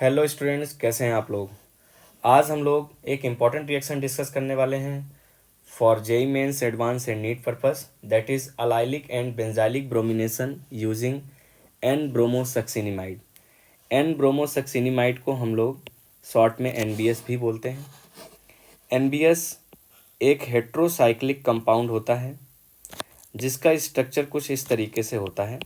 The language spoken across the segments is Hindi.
हेलो स्टूडेंट्स, कैसे हैं आप लोग। आज हम लोग एक इम्पॉर्टेंट रिएक्शन डिस्कस करने वाले हैं for JEE Mains Advanced and NEET purpose, that is allylic and benzylic bromination using N bromosuccinimide. N bromosuccinimide को हम लोग शॉर्ट में एनबीएस भी बोलते हैं। एनबीएस एक हेट्रोसाइक्लिक कंपाउंड होता है जिसका स्ट्रक्चर कुछ इस तरीके से होता है।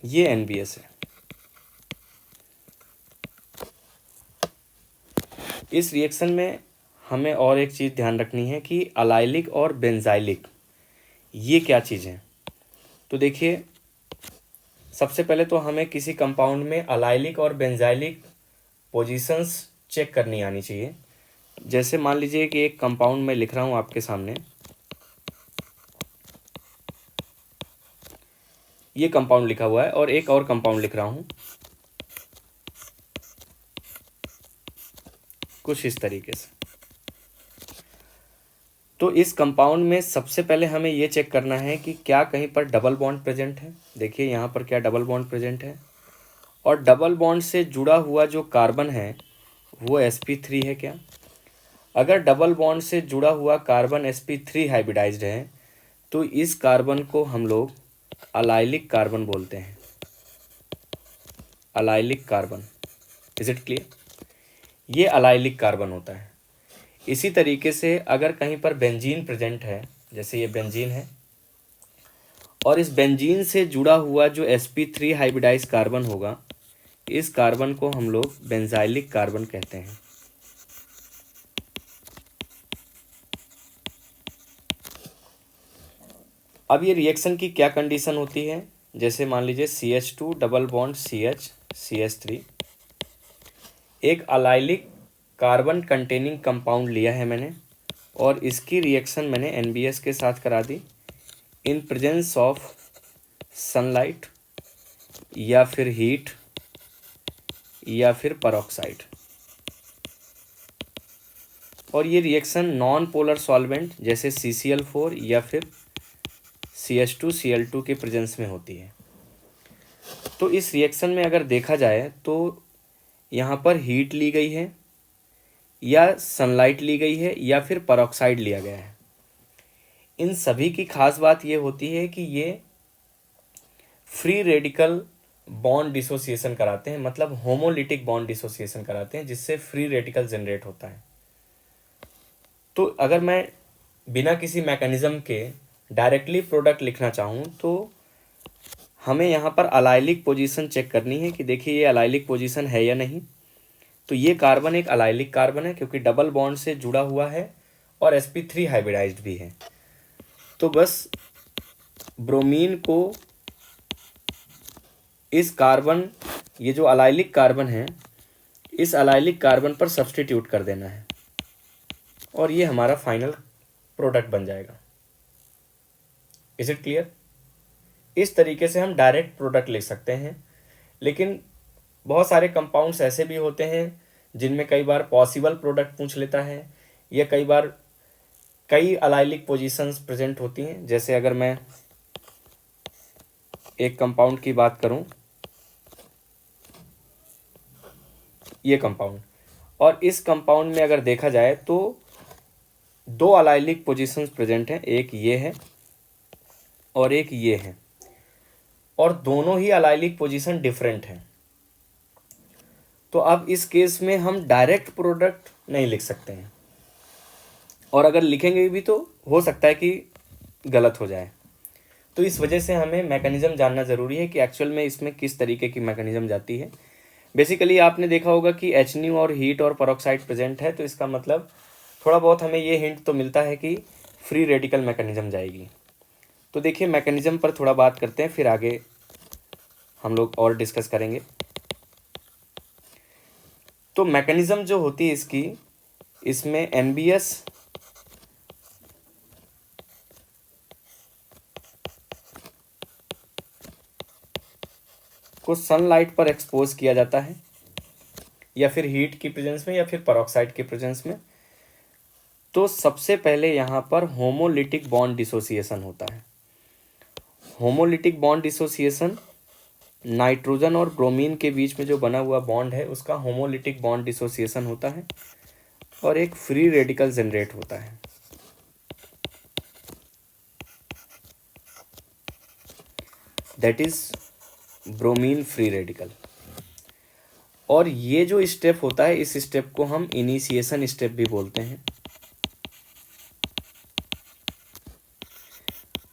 ये एनबीएस है। इस रिएक्शन में हमें और एक चीज़ ध्यान रखनी है कि अलाइलिक और बेंजाइलिक ये क्या चीज़ है। तो देखिए, सबसे पहले तो हमें किसी कंपाउंड में अलाइलिक और बेंजाइलिक पोजीशंस चेक करनी आनी चाहिए। जैसे मान लीजिए कि एक कंपाउंड मैं लिख रहा हूँ आपके सामने, ये कंपाउंड लिखा हुआ है और एक और कंपाउंड लिख रहा हूँ कुछ इस तरीके से। तो इस कंपाउंड में सबसे पहले हमें ये चेक करना है कि क्या कहीं पर डबल बॉन्ड प्रेजेंट है। देखिए यहाँ पर क्या डबल बॉन्ड प्रेजेंट है, और डबल बॉन्ड से जुड़ा हुआ जो कार्बन है वो sp3 है क्या। अगर डबल बॉन्ड से जुड़ा हुआ कार्बन sp3 हाइब्रिडाइज्ड है तो इस कार्बन को हम लोग अलाइलिक कार्बन बोलते हैं। Allylic carbon, is it clear. ये अलाइलिक कार्बन होता है। इसी तरीके से अगर कहीं पर बेंजीन प्रेजेंट है, जैसे ये बेंजीन है, और इस बेंजीन से जुड़ा हुआ जो sp3 हाइब्रिडाइज कार्बन होगा, इस कार्बन को हम लोग बेंजाइलिक कार्बन कहते हैं। अब ये रिएक्शन की क्या कंडीशन होती है, जैसे मान लीजिए CH2 double bond CH CH3, एक अलाइलिक कार्बन कंटेनिंग कंपाउंड लिया है मैंने और इसकी रिएक्शन मैंने NBS के साथ करा दी इन प्रेजेंस ऑफ सनलाइट या फिर हीट या फिर परऑक्साइड। और ये रिएक्शन नॉन पोलर सॉल्वेंट जैसे CCl4 या फिर CH2Cl2 के प्रेजेंस में होती है। तो इस रिएक्शन में अगर देखा जाए तो यहाँ पर हीट ली गई है या सनलाइट ली गई है या फिर परऑक्साइड लिया गया है। इन सभी की खास बात ये होती है कि ये फ्री रेडिकल बॉन्ड डिसोसिएशन कराते हैं, मतलब होमोलिटिक बॉन्ड डिसोसिएशन कराते हैं, जिससे फ्री रेडिकल जनरेट होता है। तो अगर मैं बिना किसी मैकेनिज्म के डायरेक्टली प्रोडक्ट लिखना चाहूँ तो हमें यहाँ पर अलाइलिक पोजीशन चेक करनी है कि देखिए ये अलाइलिक पोजीशन है या नहीं। तो ये कार्बन एक अलाइलिक कार्बन है क्योंकि डबल बॉन्ड से जुड़ा हुआ है और sp3 हाइब्रिडाइज्ड भी है। तो बस ब्रोमीन को इस कार्बन, ये जो अलाइलिक कार्बन है, इस अलाइलिक कार्बन पर सब्स्टिट्यूट कर देना है और ये हमारा फाइनल प्रोडक्ट बन जाएगा। Is it clear. इस तरीके से हम डायरेक्ट प्रोडक्ट लिख सकते हैं, लेकिन बहुत सारे कंपाउंड्स ऐसे भी होते हैं जिनमें कई बार पॉसिबल प्रोडक्ट पूछ लेता है, या कई बार कई अलाइलिक पोजीशंस प्रेजेंट होती हैं। जैसे अगर मैं एक कंपाउंड की बात करूं, ये कंपाउंड, और इस कंपाउंड में अगर देखा जाए तो दो अलाइलिक पोजीशंस प्रेजेंट हैं, एक ये है और एक ये है, और दोनों ही अलाइलिक पोजीशन डिफरेंट हैं। तो अब इस केस में हम डायरेक्ट प्रोडक्ट नहीं लिख सकते हैं, और अगर लिखेंगे भी तो हो सकता है कि गलत हो जाए। तो इस वजह से हमें मैकेनिज्म जानना ज़रूरी है कि एक्चुअल में इसमें किस तरीके की मैकेनिज्म जाती है। बेसिकली आपने देखा होगा कि HNO और हीट और परऑक्साइड प्रेजेंट है, तो इसका मतलब थोड़ा बहुत हमें ये हिंट तो मिलता है कि फ्री रेडिकल मैकेनिज्म जाएगी। तो देखिए मैकेनिज्म पर थोड़ा बात करते हैं, फिर आगे हम लोग और डिस्कस करेंगे। तो मैकेनिज्म जो होती है इसकी, इसमें NBS को सनलाइट पर एक्सपोज किया जाता है या फिर हीट की प्रेजेंस में या फिर परऑक्साइड की प्रेजेंस में। तो सबसे पहले यहाँ पर होमोलिटिक बॉन्ड डिसोसिएशन होता है, होमोलिटिक बॉन्ड डिसोसिएशन नाइट्रोजन और ब्रोमीन के बीच में जो बना हुआ बॉन्ड है उसका होमोलिटिक बॉन्ड डिसोसिएशन होता है और एक फ्री रेडिकल जनरेट होता है। That is bromine free radical. और ये जो स्टेप होता है इस स्टेप को हम इनिशिएशन स्टेप भी बोलते हैं।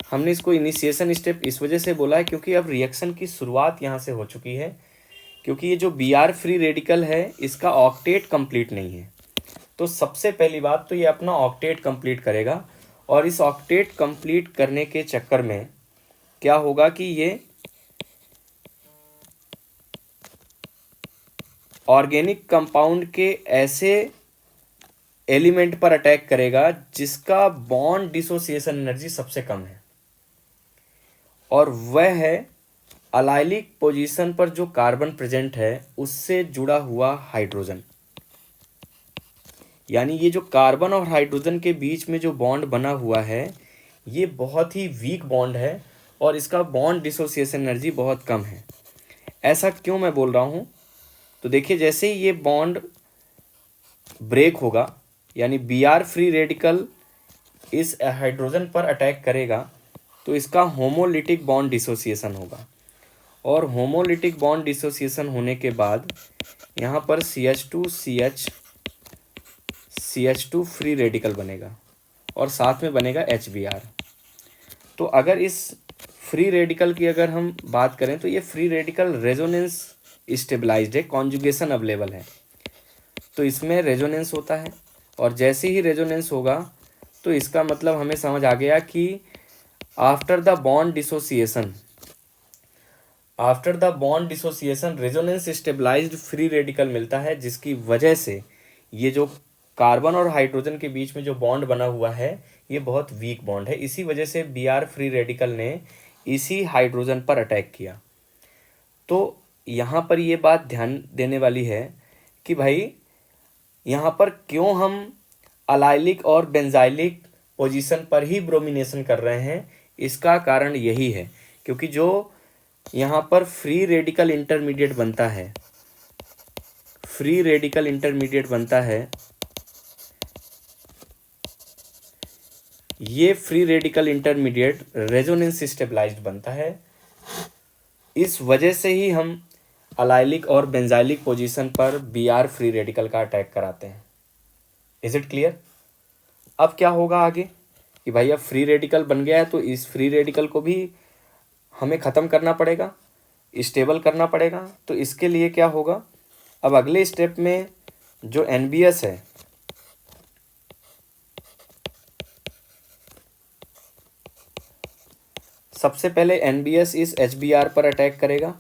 हमने इसको इनिशिएशन स्टेप इस वजह से बोला है क्योंकि अब रिएक्शन की शुरुआत यहाँ से हो चुकी है, क्योंकि ये जो Br फ्री रेडिकल है इसका ऑक्टेट कंप्लीट नहीं है। तो सबसे पहली बात तो ये अपना ऑक्टेट कंप्लीट करेगा और इस ऑक्टेट कंप्लीट करने के चक्कर में क्या होगा कि ये ऑर्गेनिक कंपाउंड के ऐसे एलिमेंट पर अटैक करेगा जिसका बॉन्ड डिसोसिएशन एनर्जी सबसे कम है, और वह है अलाइलिक पोजीशन पर जो कार्बन प्रेजेंट है उससे जुड़ा हुआ हाइड्रोजन। यानी ये जो कार्बन और हाइड्रोजन के बीच में जो बॉन्ड बना हुआ है ये बहुत ही वीक बॉन्ड है और इसका बॉन्ड डिसोसिएशन एनर्जी बहुत कम है। ऐसा क्यों मैं बोल रहा हूँ, तो देखिए जैसे ही ये बॉन्ड ब्रेक होगा यानी Br फ्री रेडिकल इस हाइड्रोजन पर अटैक करेगा तो इसका होमोलिटिक बॉन्ड डिसोसिएशन होगा, और होमोलिटिक बॉन्ड डिसोसिएशन होने के बाद यहाँ पर CH2 फ्री रेडिकल बनेगा और साथ में बनेगा HBr। तो अगर इस फ्री रेडिकल की अगर हम बात करें तो ये फ्री रेडिकल रेजोनेंस स्टेबलाइज्ड है, कॉन्जुगेशन अवेलेबल है, तो इसमें रेजोनेंस होता है। और जैसे ही रेजोनेंस होगा तो इसका मतलब हमें समझ आ गया कि after the bond dissociation resonance stabilized free radical मिलता है, जिसकी वजह से ये जो कार्बन और हाइड्रोजन के बीच में जो बॉन्ड बना हुआ है ये बहुत वीक बॉन्ड है। इसी वजह से Br फ्री रेडिकल ने इसी हाइड्रोजन पर अटैक किया। तो यहाँ पर ये बात ध्यान देने वाली है कि भाई यहाँ पर क्यों हम अलाइलिक और बेंजाइलिक पोजीशन पर ही ब्रोमिनेशन कर रहे हैं, इसका कारण यही है क्योंकि जो यहाँ पर फ्री रेडिकल इंटरमीडिएट बनता है ये free radical intermediate resonance stabilized बनता है। इस वजह से ही हम अलाइलिक और बेंजाइलिक पोजीशन पर Br फ्री रेडिकल का अटैक कराते हैं। Is it clear? अब क्या होगा आगे कि भाई अब फ्री रेडिकल बन गया है तो इस फ्री रेडिकल को भी हमें ख़त्म करना पड़ेगा, स्टेबल करना पड़ेगा। तो इसके लिए क्या होगा, अब अगले स्टेप में जो NBS है सबसे पहले NBS इस HBr पर अटैक करेगा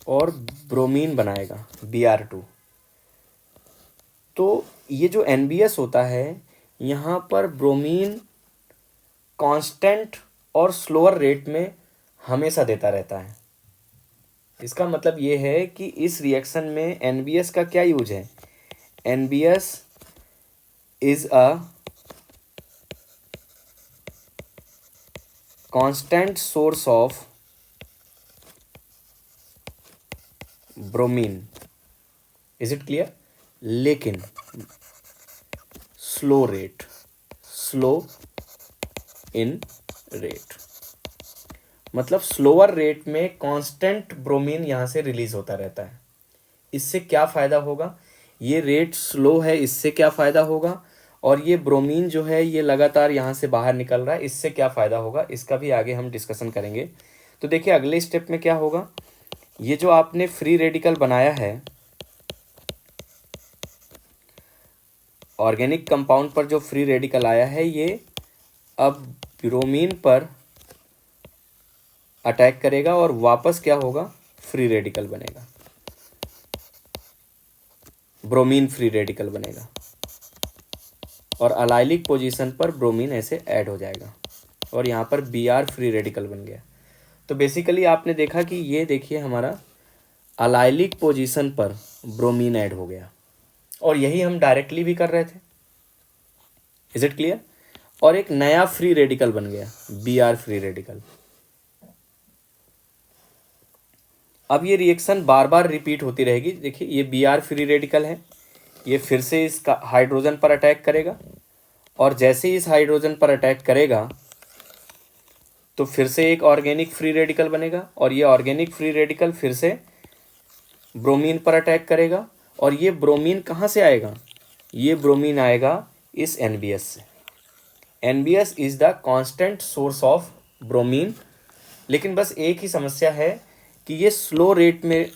और ब्रोमीन बनाएगा Br2। तो ये जो NBS होता है यहाँ पर ब्रोमीन कांस्टेंट और स्लोअर रेट में हमेशा देता रहता है। इसका मतलब ये है कि इस रिएक्शन में NBS का क्या यूज है, NBS is a constant source of bromine. Is it clear? लेकिन स्लो इन रेट, मतलब स्लोअर रेट में कांस्टेंट ब्रोमीन यहाँ से रिलीज होता रहता है। इससे क्या फ़ायदा होगा, ये रेट स्लो है इससे क्या फ़ायदा होगा, और ये ब्रोमीन जो है ये लगातार यहाँ से बाहर निकल रहा है, इससे क्या फ़ायदा होगा, इसका भी आगे हम डिस्कशन करेंगे। तो देखिए अगले स्टेप में क्या होगा, ये जो आपने फ्री रेडिकल बनाया है ऑर्गेनिक कंपाउंड पर जो फ्री रेडिकल आया है ये अब ब्रोमीन पर अटैक करेगा और वापस क्या होगा, फ्री रेडिकल बनेगा, ब्रोमीन फ्री रेडिकल बनेगा और अलाइलिक पोजीशन पर ब्रोमीन ऐसे ऐड हो जाएगा और यहाँ पर Br फ्री रेडिकल बन गया। तो बेसिकली आपने देखा कि ये देखिए हमारा अलाइलिक पोजीशन पर ब्रोमीन ऐड हो गया, और यही हम डायरेक्टली भी कर रहे थे। Is it clear? और एक नया फ्री रेडिकल बन गया, Br फ्री रेडिकल। अब ये रिएक्शन बार बार रिपीट होती रहेगी। देखिए ये Br फ्री रेडिकल है, ये फिर से इस हाइड्रोजन पर अटैक करेगा, और जैसे ही इस हाइड्रोजन पर अटैक करेगा तो फिर से एक ऑर्गेनिक फ्री रेडिकल बनेगा, और ये ऑर्गेनिक फ्री रेडिकल फिर से ब्रोमीन पर अटैक करेगा, और ये ब्रोमीन कहाँ से आएगा? ये ब्रोमीन आएगा इस NBS से। NBS is the constant source of bromine, लेकिन बस एक ही समस्या है कि ये स्लो रेट में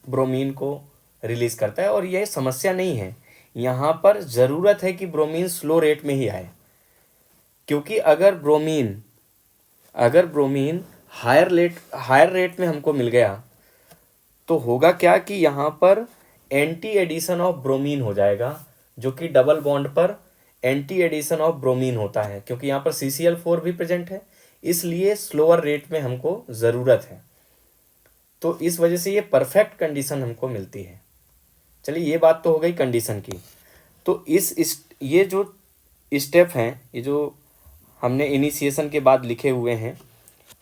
ब्रोमीन को रिलीज करता है, और यह समस्या नहीं है, यहाँ पर ज़रूरत है कि ब्रोमीन स्लो रेट में ही आए, क्योंकि अगर ब्रोमीन हायर रेट में हमको मिल गया तो होगा क्या कि यहाँ पर एंटी एडिशन ऑफ ब्रोमीन हो जाएगा, जो कि डबल बॉन्ड पर एंटी एडिशन ऑफ ब्रोमीन होता है, क्योंकि यहाँ पर CCl4 भी प्रेजेंट है, इसलिए स्लोअर रेट में हमको ज़रूरत है। तो इस वजह से ये परफेक्ट कंडीशन हमको मिलती है। चलिए ये बात तो हो गई कंडीशन की। तो ये जो स्टेप हैं, ये जो हमने इनिशिएशन के बाद लिखे हुए हैं,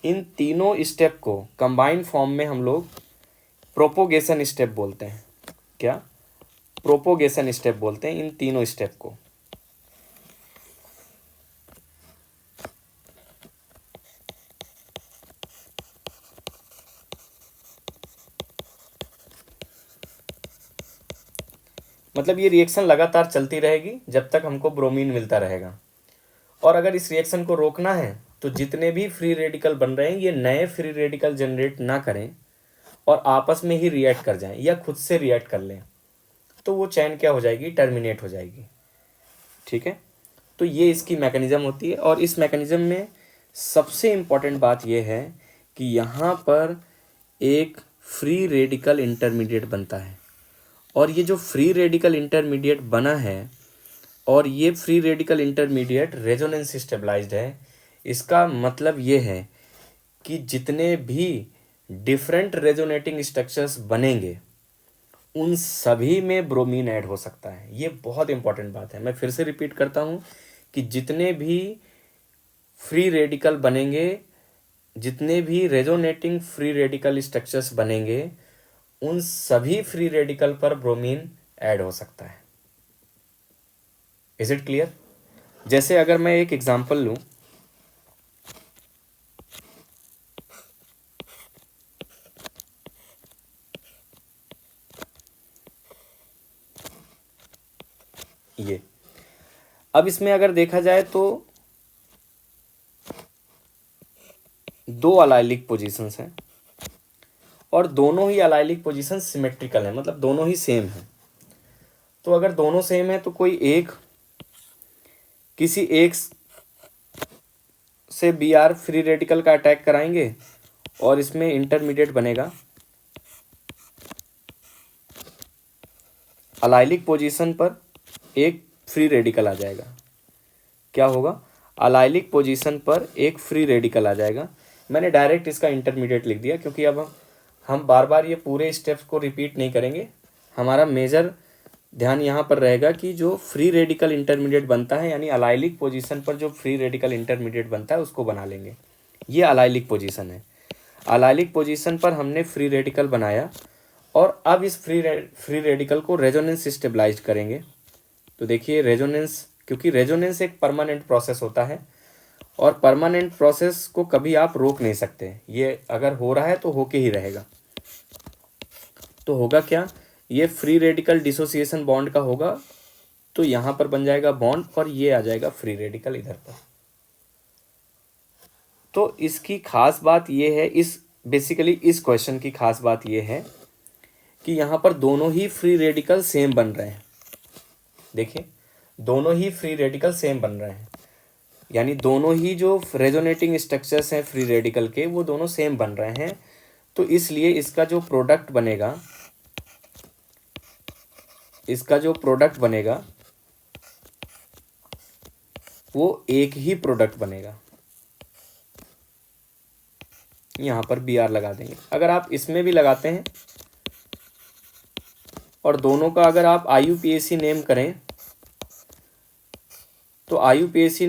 इन तीनों स्टेप को कंबाइंड फॉर्म में हम लोग प्रोपोगेशन स्टेप बोलते हैं। क्या? प्रोपोगेशन स्टेप बोलते हैं इन तीनों स्टेप को। मतलब ये रिएक्शन लगातार चलती रहेगी जब तक हमको ब्रोमीन मिलता रहेगा, और अगर इस रिएक्शन को रोकना है तो जितने भी फ्री रेडिकल बन रहे हैं ये नए फ्री रेडिकल जनरेट ना करें और आपस में ही रिएक्ट कर जाएं या खुद से रिएक्ट कर लें, तो वो चैन क्या हो जाएगी? टर्मिनेट हो जाएगी। ठीक है, तो ये इसकी मैकेनिज़्म होती है, और इस मैकेनिज़्म में सबसे इम्पॉर्टेंट बात यह है कि यहाँ पर एक फ्री रेडिकल इंटरमीडिएट बनता है, और ये जो फ्री रेडिकल इंटरमीडिएट बना है और ये free radical intermediate resonance stabilized है, इसका मतलब ये है कि जितने भी डिफरेंट रेजोनेटिंग स्ट्रक्चर्स बनेंगे उन सभी में ब्रोमीन ऐड हो सकता है। ये बहुत इंपॉर्टेंट बात है, मैं फिर से रिपीट करता हूँ कि जितने भी फ्री रेडिकल बनेंगे, जितने भी रेजोनेटिंग फ्री रेडिकल स्ट्रक्चर्स बनेंगे, उन सभी फ्री रेडिकल पर ब्रोमीन ऐड हो सकता है। Is it clear? जैसे अगर मैं एक एग्जांपल लूं, ये अब इसमें अगर देखा जाए तो दो अलाइलिक पोजीशंस हैं, और दोनों ही अलाइलिक पोजीशन सिमेट्रिकल है, मतलब दोनों ही सेम है। तो अगर दोनों सेम है तो कोई एक किसी एक से Br फ्री रेडिकल का अटैक कराएंगे और इसमें इंटरमीडिएट बनेगा। अलाइलिक पोजीशन पर एक फ्री रेडिकल आ जाएगा। क्या होगा? अलाइलिक पोजीशन पर एक फ्री रेडिकल आ जाएगा। मैंने डायरेक्ट इसका इंटरमीडिएट लिख दिया, क्योंकि अब हम बार बार ये पूरे स्टेप्स को रिपीट नहीं करेंगे। हमारा मेजर ध्यान यहाँ पर रहेगा कि जो फ्री रेडिकल इंटरमीडिएट बनता है, यानी अलाइलिक पोजीशन पर जो फ्री रेडिकल इंटरमीडिएट बनता है उसको बना लेंगे। ये अलाइलिक पोजीशन है। अलाइलिक पोजीशन पर हमने फ्री रेडिकल बनाया, और अब इस फ्री रेडिकल को रेजोनेंस स्टेबलाइज करेंगे। तो देखिए रेजोनेंस, क्योंकि रेजोनेंस एक परमानेंट प्रोसेस होता है, और परमानेंट प्रोसेस को कभी आप रोक नहीं सकते। ये अगर हो रहा है तो होके ही रहेगा। तो होगा क्या? ये फ्री रेडिकल डिसोसिएशन बॉन्ड का होगा, तो यहाँ पर बन जाएगा बॉन्ड, और ये आ जाएगा फ्री रेडिकल इधर पर। तो इसकी खास बात ये है, बेसिकली इस क्वेश्चन की खास बात ये है कि यहाँ पर दोनों ही फ्री रेडिकल सेम बन रहे हैं। देखिए दोनों ही फ्री रेडिकल सेम बन रहे हैं, यानी दोनों ही जो रेजोनेटिंग स्ट्रक्चर्स हैं फ्री रेडिकल के, वो दोनों सेम बन रहे हैं। तो इसलिए इसका जो प्रोडक्ट बनेगा वो एक ही प्रोडक्ट बनेगा। यहाँ पर Br लगा देंगे। अगर आप इसमें भी लगाते हैं और दोनों का अगर आप IUPAC नेम करें तो IUPAC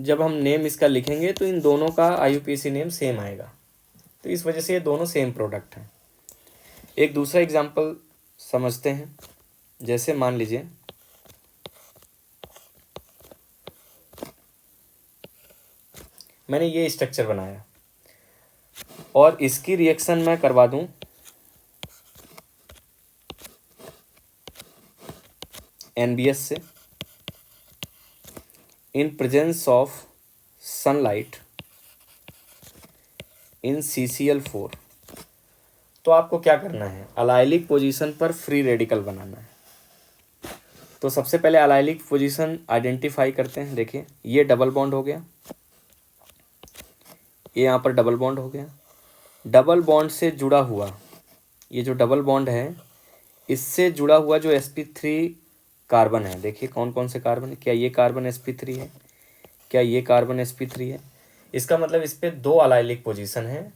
जब हम नेम इसका लिखेंगे तो इन दोनों का IUPAC नेम सेम आएगा। तो इस वजह से ये दोनों सेम प्रोडक्ट हैं। एक दूसरा एग्जांपल समझते हैं। जैसे मान लीजिए मैंने ये स्ट्रक्चर बनाया और इसकी रिएक्शन मैं करवा दूं NBS से in presence of sunlight in CCl4। तो आपको क्या करना है, अलाइलिक पोजीशन पर फ्री रेडिकल बनाना है। तो सबसे पहले अलाइलिक पोजीशन आइडेंटिफाई करते हैं। देखिए ये डबल बॉन्ड हो गया, ये यहाँ पर डबल बॉन्ड हो गया। डबल बॉन्ड से जुड़ा हुआ ये जो डबल बॉन्ड है, इससे जुड़ा हुआ जो sp3 कार्बन है, देखिए कौन कौन से कार्बन है। क्या ये कार्बन sp3 है, क्या ये कार्बन sp3 है। इसका मतलब इस पर दो अलाइलिक पोजीशन है।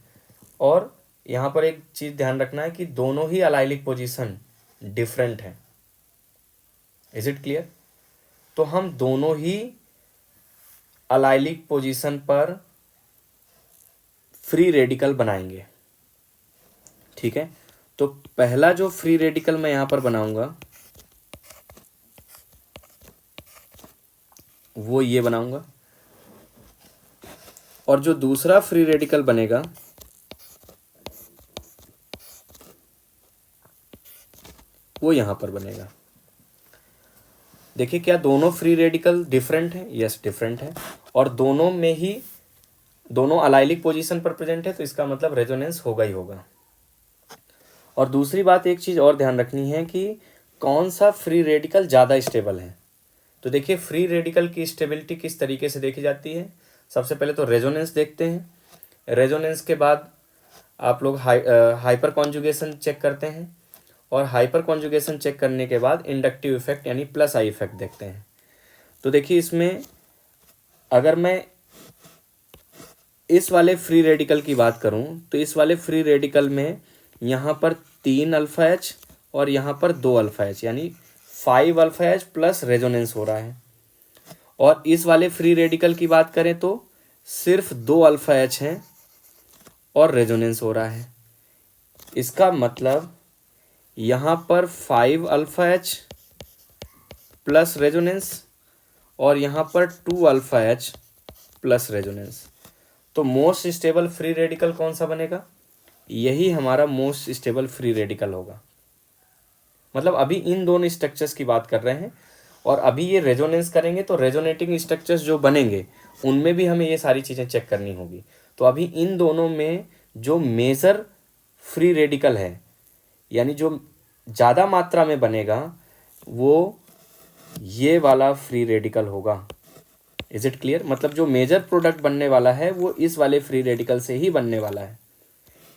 और यहाँ पर एक चीज़ ध्यान रखना है कि दोनों ही अलाइलिक पोजीशन डिफरेंट है। Is it clear. तो हम दोनों ही अलाइलिक पोजीशन पर फ्री रेडिकल बनाएंगे। ठीक है, तो पहला जो फ्री रेडिकल मैं यहाँ पर बनाऊंगा वो ये बनाऊंगा, और जो दूसरा फ्री रेडिकल बनेगा वो यहां पर बनेगा। देखिए क्या दोनों फ्री रेडिकल डिफरेंट है? यस डिफरेंट है, और दोनों में ही दोनों अलाइलिक पोजीशन पर प्रेजेंट है, तो इसका मतलब रेजोनेंस होगा ही होगा। और दूसरी बात एक चीज़ और ध्यान रखनी है कि कौन सा फ्री रेडिकल ज़्यादा स्टेबल है। तो देखिए फ्री रेडिकल की स्टेबिलिटी किस तरीके से देखी जाती है। सबसे पहले तो रेजोनेंस देखते हैं। रेजोनेंस के बाद आप लोग हाइपर कॉन्जुगेशन चेक करते हैं, और हाइपर कॉन्जुगेशन चेक करने के बाद इंडक्टिव इफेक्ट यानी प्लस आई इफेक्ट देखते हैं। तो देखिए इसमें अगर मैं इस वाले फ्री रेडिकल की बात करूं तो इस वाले फ्री रेडिकल में यहाँ पर 3 अल्फा एच और यहाँ पर 2 अल्फा एच यानी 5 अल्फा एच प्लस रेजोनेंस हो रहा है। और इस वाले फ्री रेडिकल की बात करें तो सिर्फ 2 अल्फा एच हैं और रेजोनेंस हो रहा है। इसका मतलब यहाँ पर 5 अल्फा एच प्लस रेजोनेंस और यहाँ पर 2 अल्फा एच प्लस रेजोनेंस। तो मोस्ट स्टेबल फ्री रेडिकल कौन सा बनेगा? यही हमारा मोस्ट स्टेबल फ्री रेडिकल होगा। मतलब अभी इन दोनों स्ट्रक्चर्स की बात कर रहे हैं, और अभी ये रेजोनेंस करेंगे तो रेजोनेटिंग स्ट्रक्चर्स जो बनेंगे उनमें भी हमें ये सारी चीज़ें चेक करनी होगी। तो अभी इन दोनों में जो मेजर फ्री रेडिकल है यानी जो ज़्यादा मात्रा में बनेगा वो ये वाला फ्री रेडिकल होगा। Is it clear. मतलब जो मेजर प्रोडक्ट बनने वाला है वो इस वाले फ्री रेडिकल से ही बनने वाला है,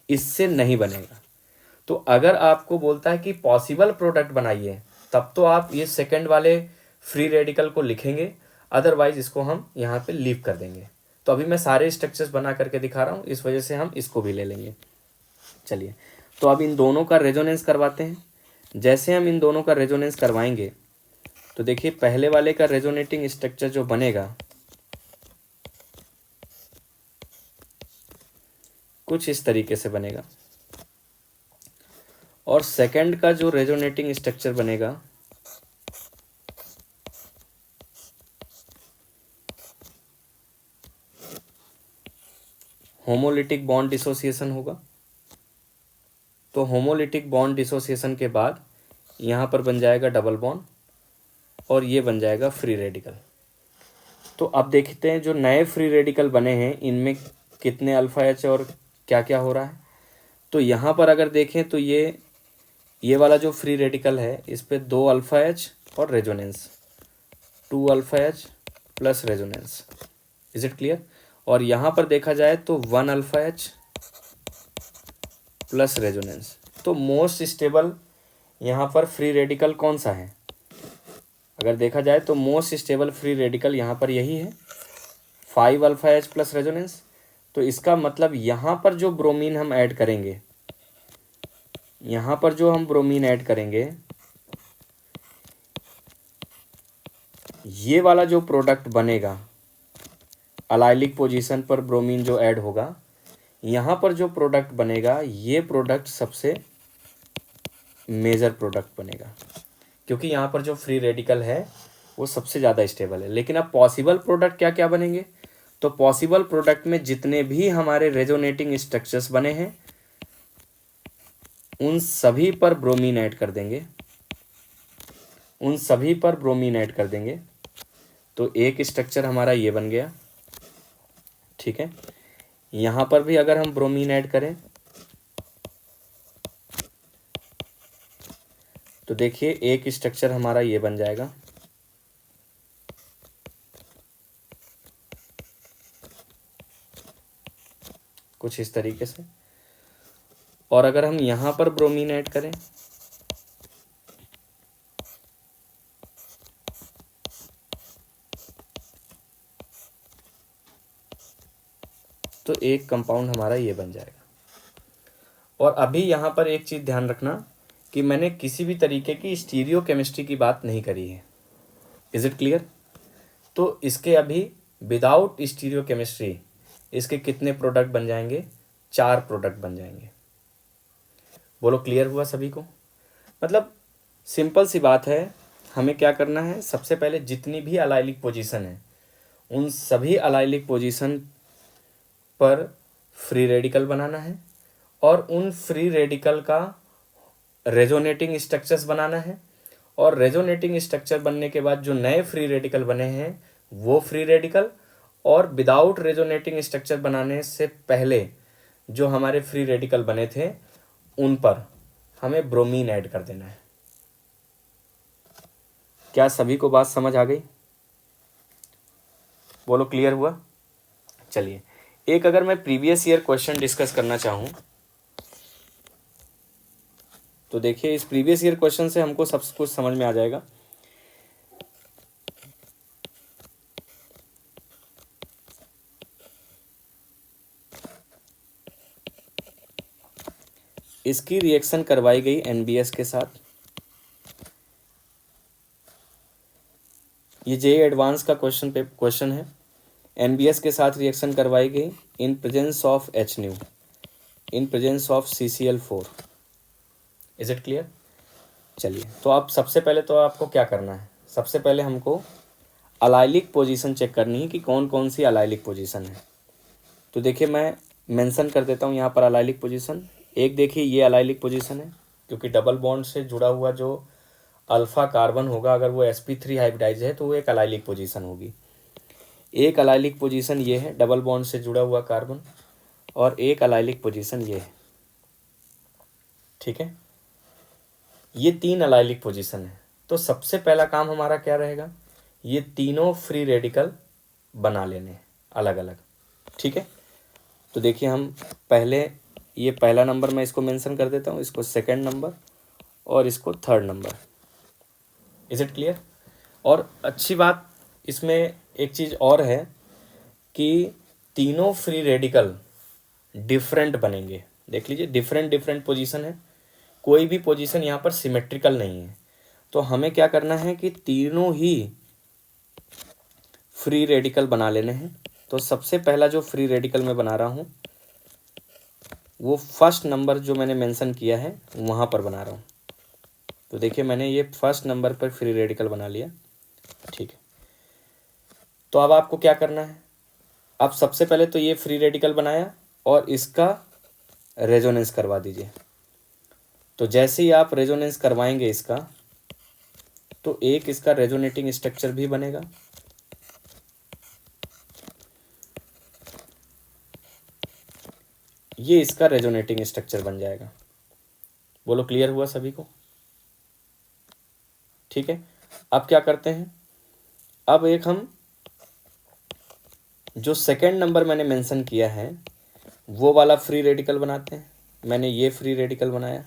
इससे नहीं बनेगा। तो अगर आपको बोलता है कि पॉसिबल प्रोडक्ट बनाइए तब तो आप ये सेकंड वाले फ्री रेडिकल को लिखेंगे, अदरवाइज इसको हम यहाँ पे लीव कर देंगे। तो अभी मैं सारे स्ट्रक्चर्स बना करके दिखा रहा हूँ, इस वजह से हम इसको भी ले लेंगे। चलिए तो अब इन दोनों का रेजोनेंस करवाते हैं। जैसे हम इन दोनों का रेजोनेंस करवाएंगे तो देखिए पहले वाले का रेजोनेटिंग स्ट्रक्चर जो बनेगा कुछ इस तरीके से बनेगा, और सेकंड का जो रेजोनेटिंग स्ट्रक्चर बनेगा होमोलिटिक बॉन्ड डिसोसिएशन होगा। तो होमोलिटिक बॉन्ड डिसोसिएशन के बाद यहाँ पर बन जाएगा डबल बॉन्ड और ये बन जाएगा फ्री रेडिकल। तो अब देखते हैं जो नए फ्री रेडिकल बने हैं इनमें कितने अल्फा एच और क्या क्या हो रहा है। तो यहाँ पर अगर देखें तो ये वाला जो फ्री रेडिकल है इस पे 2 अल्फा एच और resonance 2 alpha H plus resonance. Is it clear. और यहाँ पर देखा जाए तो 1 अल्फा एच प्लस रेजोनेंस। तो मोस्ट स्टेबल यहाँ पर फ्री रेडिकल कौन सा है? अगर देखा जाए तो मोस्ट स्टेबल फ्री रेडिकल यहाँ पर यही है 5 अल्फा एच प्लस रेजोनेंस। तो इसका मतलब यहाँ पर जो ब्रोमीन हम ऐड करेंगे, यहाँ पर जो हम ब्रोमीन ऐड करेंगे ये वाला जो प्रोडक्ट बनेगा अलाइलिक पोजीशन पर ब्रोमीन जो ऐड होगा, यहाँ पर जो प्रोडक्ट बनेगा ये प्रोडक्ट सबसे मेजर प्रोडक्ट बनेगा, क्योंकि यहाँ पर जो फ्री रेडिकल है वो सबसे ज़्यादा स्टेबल है। लेकिन अब पॉसिबल प्रोडक्ट क्या क्या बनेंगे, तो पॉसिबल प्रोडक्ट में जितने भी हमारे रेजोनेटिंग स्ट्रक्चर्स बने हैं उन सभी पर ब्रोमीन ऐड कर देंगे, उन सभी पर ब्रोमीन ऐड कर देंगे। तो एक स्ट्रक्चर हमारा ये बन गया, ठीक है। यहाँ पर भी अगर हम ब्रोमीन ऐड करें तो देखिए एक स्ट्रक्चर हमारा ये बन जाएगा, कुछ इस तरीके से। और अगर हम यहाँ पर ब्रोमीन ऐड करें तो एक कंपाउंड हमारा ये बन जाएगा। और अभी यहाँ पर एक चीज़ ध्यान रखना कि मैंने किसी भी तरीके की स्टीरियो केमिस्ट्री की बात नहीं करी है। Is it clear? तो इसके अभी विदाउट स्टीरियो केमिस्ट्री इसके कितने प्रोडक्ट बन जाएंगे? 4 प्रोडक्ट बन जाएंगे। बोलो क्लियर हुआ सभी को? मतलब सिंपल सी बात है, हमें क्या करना है, सबसे पहले जितनी भी अलाइलिक पोजीशन है उन सभी अलाइलिक पोजीशन पर फ्री रेडिकल बनाना है और उन फ्री रेडिकल का रेजोनेटिंग स्ट्रक्चर्स बनाना है। और रेजोनेटिंग स्ट्रक्चर बनने के बाद जो नए फ्री रेडिकल बने हैं वो फ्री रेडिकल, और विदाउट रेजोनेटिंग स्ट्रक्चर बनाने से पहले जो हमारे फ्री रेडिकल बने थे उन पर हमें ब्रोमीन ऐड कर देना है। क्या सभी को बात समझ आ गई? बोलो क्लियर हुआ? चलिए एक अगर मैं प्रीवियस ईयर क्वेश्चन डिस्कस करना चाहूँ तो देखिए इस प्रीवियस ईयर क्वेश्चन से हमको सब कुछ समझ में आ जाएगा। इसकी रिएक्शन करवाई गई एनबीएस के साथ। ये जेईई एडवांस का क्वेश्चन है। एनबीएस के साथ रिएक्शन करवाई गई in presence of H new, in presence of CCl4। Is it clear? चलिए तो आप सबसे पहले तो आपको क्या करना है, सबसे पहले हमको अलाइलिक पोजीशन चेक करनी है कि कौन कौन सी अलाइलिक पोजीशन है। तो देखिए मैं मेंशन कर देता हूँ यहाँ पर अलाइलिक पोजीशन। एक देखिए ये अलाइलिक पोजीशन है, क्योंकि डबल बॉन्ड से जुड़ा हुआ जो अल्फा कार्बन होगा अगर वो sp3 हाइब्रिडाइज है तो वो एक अलाइलिक पोजीशन होगी। एक अलाइलिक पोजीशन ये है डबल बॉन्ड से जुड़ा हुआ कार्बन, और एक अलाइलिक पोजीशन ये है, ठीक है। ये 3 अलाइलिक पोजीशन है। तो सबसे पहला काम हमारा क्या रहेगा, ये तीनों फ्री रेडिकल बना लेने अलग अलग, ठीक है। तो देखिए हम पहले ये पहला नंबर मैं इसको मेंशन कर देता हूँ, इसको सेकंड नंबर और इसको third number. Is it clear? और अच्छी बात इसमें एक चीज़ और है कि तीनों फ्री रेडिकल डिफरेंट बनेंगे। देख लीजिए डिफरेंट डिफरेंट पोजीशन है, कोई भी पोजीशन यहाँ पर सिमेट्रिकल नहीं है। तो हमें क्या करना है कि तीनों ही फ्री रेडिकल बना लेने हैं। तो सबसे पहला जो फ्री रेडिकल मैं बना रहा हूँ वो फर्स्ट नंबर जो मैंने मेंशन किया है वहाँ पर बना रहा हूँ। तो देखिए मैंने ये फर्स्ट नंबर पर फ्री रेडिकल बना लिया, ठीक है। तो अब आपको क्या करना है, अब सबसे पहले तो ये फ्री रेडिकल बनाया और इसका रेजोनेंस करवा दीजिए। तो जैसे ही आप रेजोनेंस करवाएंगे इसका तो एक इसका रेजोनेटिंग स्ट्रक्चर भी बनेगा, ये इसका रेजोनेटिंग स्ट्रक्चर बन जाएगा। बोलो क्लियर हुआ सभी को? ठीक है। अब क्या करते हैं, अब एक हम जो सेकेंड नंबर मैंने मेंशन किया है वो वाला फ्री रेडिकल बनाते हैं। मैंने ये फ्री रेडिकल बनाया,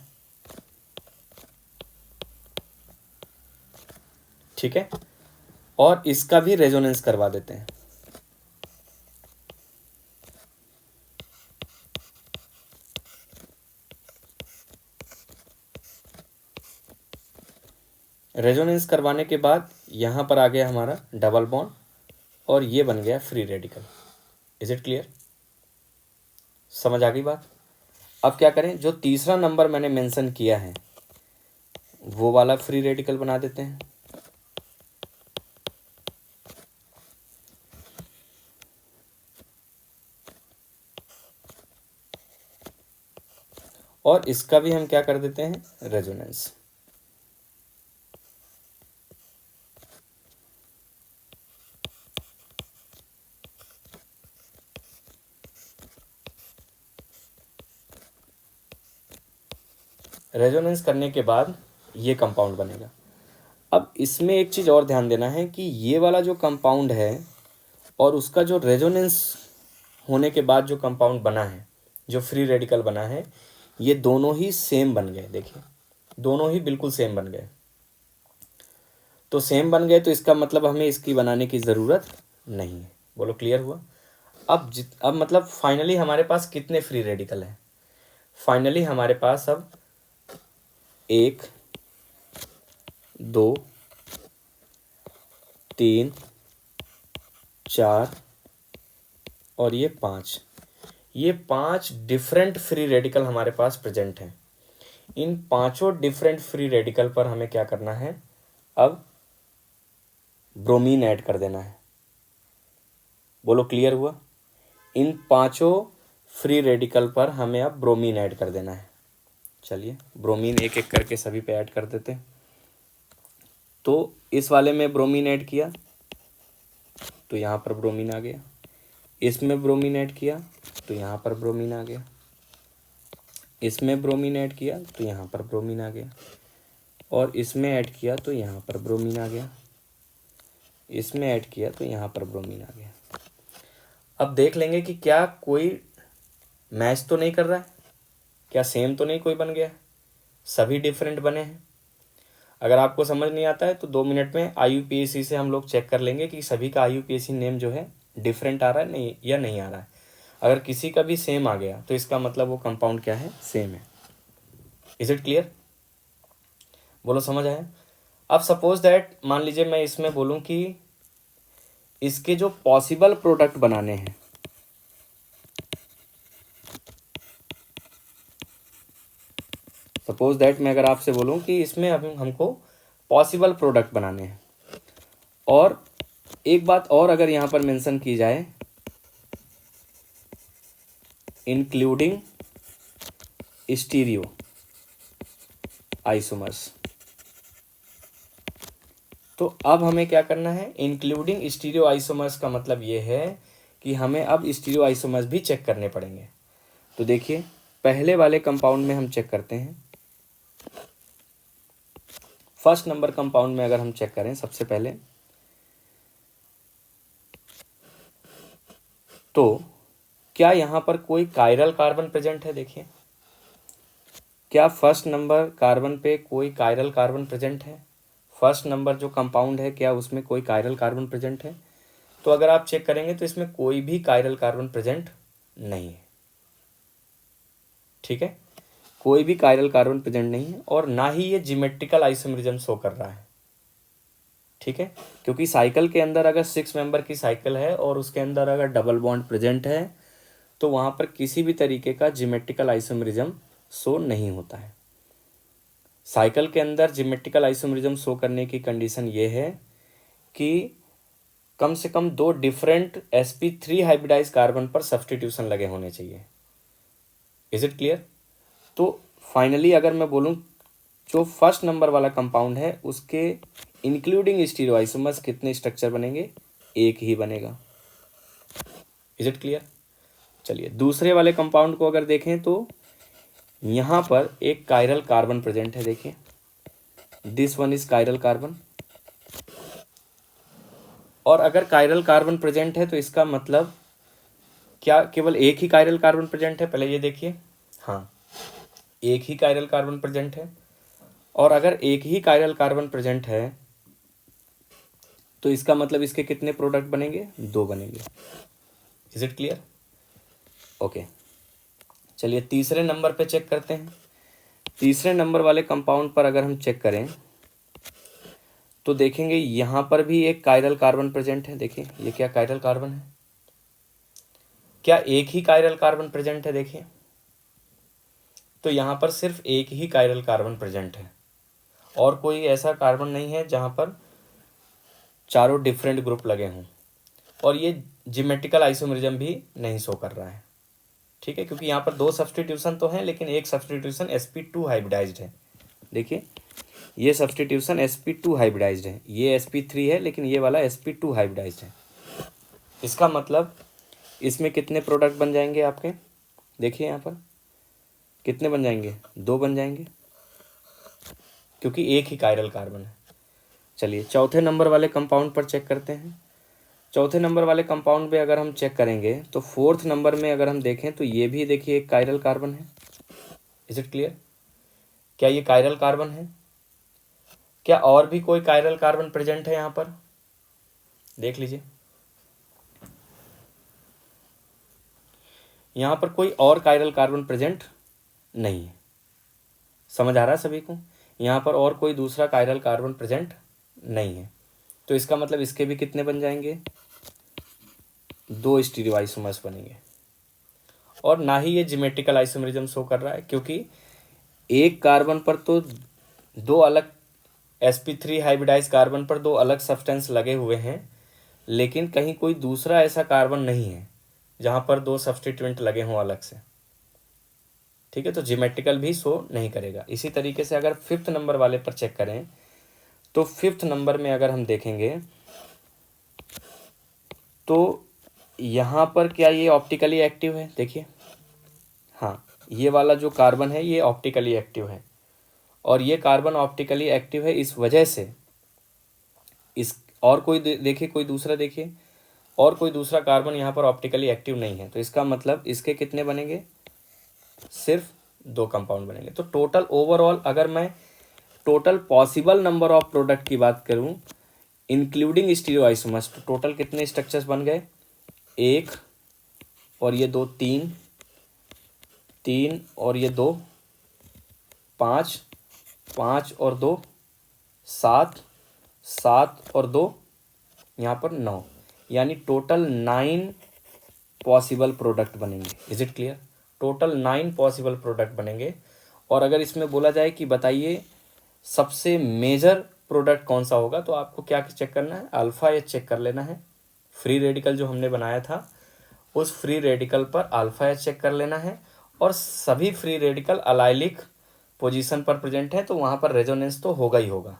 ठीक है, और इसका भी रेजोनेंस करवा देते हैं। रेजोनेंस करवाने के बाद यहाँ पर आ गया हमारा डबल बॉन्ड और ये बन गया free radical. Is it clear? समझ आ गई बात? अब क्या करें, जो तीसरा नंबर मैंने मेंशन किया है वो वाला फ्री रेडिकल बना देते हैं। और इसका भी हम क्या कर देते हैं, रेजोनेंस। रेजोनेंस करने के बाद ये कंपाउंड बनेगा। अब इसमें एक चीज़ और ध्यान देना है कि ये वाला जो कंपाउंड है और उसका जो रेजोनेंस होने के बाद जो कंपाउंड बना है, जो फ्री रेडिकल बना है, ये दोनों ही सेम बन गए। देखिए दोनों ही बिल्कुल सेम बन गए। तो सेम बन गए तो इसका मतलब हमें इसकी बनाने की ज़रूरत नहीं है। बोलो क्लियर हुआ? अब मतलब फाइनली हमारे पास कितने फ्री रेडिकल हैं? फाइनली हमारे पास अब 1 2 3 4 और ये 5, ये 5 डिफरेंट फ्री रेडिकल हमारे पास प्रेजेंट हैं। इन पांचों डिफरेंट फ्री रेडिकल पर हमें क्या करना है, अब ब्रोमीन ऐड कर देना है। बोलो क्लियर हुआ? इन पांचों फ्री रेडिकल पर हमें अब ब्रोमीन ऐड कर देना है। चलिए ब्रोमीन एक एक करके सभी पे ऐड कर देते हैं। तो इस वाले में ब्रोमीन ऐड किया तो यहाँ पर ब्रोमीन आ गया, इसमें ब्रोमीन ऐड किया तो यहाँ पर ब्रोमीन आ गया, इसमें ब्रोमीन ऐड किया तो यहाँ पर ब्रोमीन आ गया, और इसमें ऐड किया तो यहाँ पर ब्रोमीन आ गया, इसमें ऐड किया तो यहाँ पर ब्रोमीन आ गया। अब देख लेंगे कि क्या कोई मैच तो नहीं कर रहा है, क्या सेम तो नहीं कोई बन गया, सभी डिफरेंट बने हैं। अगर आपको समझ नहीं आता है तो 2 मिनट में IUPAC से हम लोग चेक कर लेंगे कि सभी का IUPAC नेम जो है डिफरेंट आ रहा है नहीं या नहीं आ रहा है। अगर किसी का भी सेम आ गया तो इसका मतलब वो कंपाउंड क्या है, सेम है। Is it clear? बोलो समझ आया? अब सपोज दैट मान लीजिए मैं इसमें बोलूं कि इसके जो पॉसिबल प्रोडक्ट बनाने हैं, सपोज दैट मैं अगर आपसे बोलूं कि इसमें अभी हमको पॉसिबल प्रोडक्ट बनाने हैं, और एक बात और अगर यहां पर मेंशन की जाए, इंक्लूडिंग स्टीरियो आइसोमर्स, तो अब हमें क्या करना है, इंक्लूडिंग स्टीरियो आइसोमर्स का मतलब ये है कि हमें अब स्टीरियो आइसोमर्स भी चेक करने पड़ेंगे। तो देखिए पहले वाले कंपाउंड में हम चेक करते हैं। फर्स्ट नंबर कंपाउंड में अगर हम चेक करें सबसे पहले, तो क्या यहाँ पर कोई कायरल कार्बन प्रेजेंट है? देखिए क्या फर्स्ट नंबर कार्बन पे कोई कायरल कार्बन प्रेजेंट है? फर्स्ट नंबर जो कंपाउंड है क्या उसमें कोई कायरल कार्बन प्रेजेंट है? तो अगर आप चेक करेंगे तो इसमें कोई भी कायरल कार्बन प्रेजेंट नहीं है। ठीक है, कोई भी कायरल कार्बन प्रेजेंट नहीं है, और ना ही ये जियोमेट्रिकल आइसोमेरिज्म शो कर रहा है। ठीक है, क्योंकि साइकिल के अंदर अगर 6 मेंबर की साइकिल है और उसके अंदर अगर डबल बॉन्ड प्रेजेंट है तो वहां पर किसी भी तरीके का जियोमेट्रिकल आइसोमेरिज्म शो नहीं होता है। साइकिल के अंदर जियोमेट्रिकल आइसोमेरिज्म शो करने की कंडीशन ये है कि कम से कम 2 डिफरेंट sp3 हाइब्रिडाइज कार्बन पर सब्स्टिट्यूशन लगे होने चाहिए। Is it clear? तो फाइनली अगर मैं बोलूं जो फर्स्ट नंबर वाला कंपाउंड है उसके इंक्लूडिंग स्टीरियो आइसोमर्स कितने स्ट्रक्चर बनेंगे? एक ही बनेगा। Is it clear? चलिए दूसरे वाले कंपाउंड को अगर देखें तो यहाँ पर एक कायरल कार्बन प्रेजेंट है। देखिए this one is chiral carbon, और अगर कायरल कार्बन प्रेजेंट है तो इसका मतलब क्या केवल एक ही कायरल कार्बन प्रेजेंट है? पहले ये देखिए, हाँ एक ही कायरल कार्बन प्रेजेंट है, और अगर एक ही कायरल कार्बन प्रेजेंट है तो इसका मतलब इसके कितने प्रोडक्ट बनेंगे? 2 बनेंगे। Is it clear? ओके, चलिए तीसरे नंबर पे चेक करते हैं। तीसरे नंबर वाले कंपाउंड पर अगर हम चेक करें तो देखेंगे यहाँ पर भी एक कायरल कार्बन प्रेजेंट है। देखिए ये क्या कायरल कार्बन है, क्या एक ही कायरल कार्बन प्रेजेंट है? देखिए तो यहाँ पर सिर्फ एक ही कायरल कार्बन प्रेजेंट है और कोई ऐसा कार्बन नहीं है जहाँ पर चारों डिफरेंट ग्रुप लगे हों, और ये जिमेट्रिकल आइसोमेरिज्म भी नहीं शो कर रहा है। ठीक है, क्योंकि यहाँ पर दो सब्सटीट्यूशन तो हैं लेकिन एक सब्सटीट्यूशन sp2 हाइब्रिडाइज्ड है। देखिए ये सब्सटीट्यूशन sp2 हाइब्रिडाइज्ड है, ये sp3 है लेकिन ये वाला sp2 हाइब्रिडाइज्ड है। इसका मतलब इसमें कितने प्रोडक्ट बन जाएंगे आपके? देखिए यहाँ पर कितने बन जाएंगे? 2 बन जाएंगे, क्योंकि एक ही कायरल कार्बन है। चलिए चौथे नंबर वाले कंपाउंड पर चेक करते हैं। चौथे नंबर वाले कंपाउंड पे अगर हम चेक करेंगे तो फोर्थ नंबर में अगर हम देखें तो ये भी देखिए एक कायरल कार्बन है। Is it clear? क्या ये कायरल कार्बन है? क्या और भी कोई कायरल कार्बन प्रेजेंट है यहाँ पर? देख लीजिए, यहाँ पर कोई और कायरल कार्बन प्रेजेंट नहीं है। समझ आ रहा है सभी को? यहाँ पर और कोई दूसरा कायरल कार्बन प्रेजेंट नहीं है, तो इसका मतलब इसके भी कितने बन जाएंगे? 2 स्टीरियो आइसोमर्स बनेंगे। और ना ही ये जिमेट्रिकल आइसोमेरिज्म शो कर रहा है, क्योंकि एक कार्बन पर तो 2 अलग sp3 हाइब्रिडाइज कार्बन पर 2 अलग सब्सटेंस लगे हुए हैं, लेकिन कहीं कोई दूसरा ऐसा कार्बन नहीं है जहाँ पर 2 सब्सटीट्यूएंट लगे हों अलग से। ठीक है, तो जिमेट्रिकल भी शो नहीं करेगा। इसी तरीके से अगर 5th नंबर वाले पर चेक करें तो 5th नंबर में अगर हम देखेंगे तो यहाँ पर क्या ये ऑप्टिकली एक्टिव है? देखिए हाँ, ये वाला जो कार्बन है ये ऑप्टिकली एक्टिव है, और ये कार्बन ऑप्टिकली एक्टिव है इस वजह से इस और कोई देखिए कोई दूसरा देखिए और कोई दूसरा कार्बन यहाँ पर ऑप्टिकली एक्टिव नहीं है, तो इसका मतलब इसके कितने बनेंगे? सिर्फ 2 कंपाउंड बनेंगे। तो टोटल ओवरऑल अगर मैं total possible number of product की बात करूं इंक्लूडिंग स्टीरियो आइसोमर्स, तो टोटल कितने स्ट्रक्चर्स बन गए? 1 और ये 2 3, 3 और ये 2 5, 5 और 2 7, 7 और 2 यहाँ पर 9, यानी टोटल 9 पॉसिबल प्रोडक्ट बनेंगे। Is it clear? Total 9 possible product बनेंगे। और अगर इसमें बोला जाए कि बताइए सबसे मेजर प्रोडक्ट कौन सा होगा, तो आपको क्या चेक करना है? अल्फा एच चेक कर लेना है। फ्री रेडिकल जो हमने बनाया था उस फ्री रेडिकल पर अल्फा एच चेक कर लेना है, और सभी फ्री रेडिकल अलाइलिक पोजीशन पर प्रेजेंट है तो वहाँ पर रेजोनेंस तो होगा ही होगा।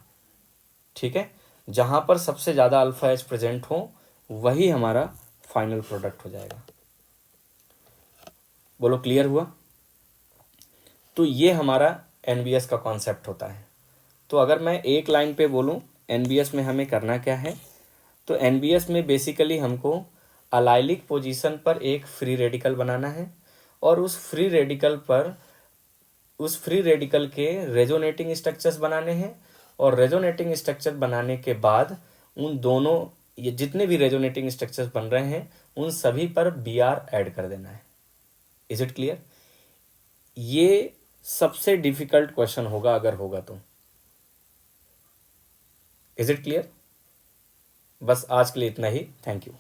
ठीक है, जहाँ पर सबसे ज़्यादा अल्फा एच प्रेजेंट हो वही हमारा फाइनल प्रोडक्ट हो जाएगा। बोलो क्लियर हुआ? तो ये हमारा एनबीएस का कॉन्सेप्ट होता है। तो अगर मैं एक लाइन पे बोलूँ एनबीएस में हमें करना क्या है, तो एनबीएस में बेसिकली हमको अलाइलिक पोजीशन पर एक फ्री रेडिकल बनाना है, और उस फ्री रेडिकल के रेजोनेटिंग स्ट्रक्चर्स बनाने हैं, और रेजोनेटिंग स्ट्रक्चर बनाने के बाद उन दोनों ये जितने भी रेजोनेटिंग स्ट्रक्चर्स बन रहे हैं उन सभी पर बी आर ऐड कर देना है। Is it clear? ये सबसे डिफिकल्ट क्वेश्चन होगा अगर होगा तो। Is it clear? बस आज के लिए इतना ही। Thank you.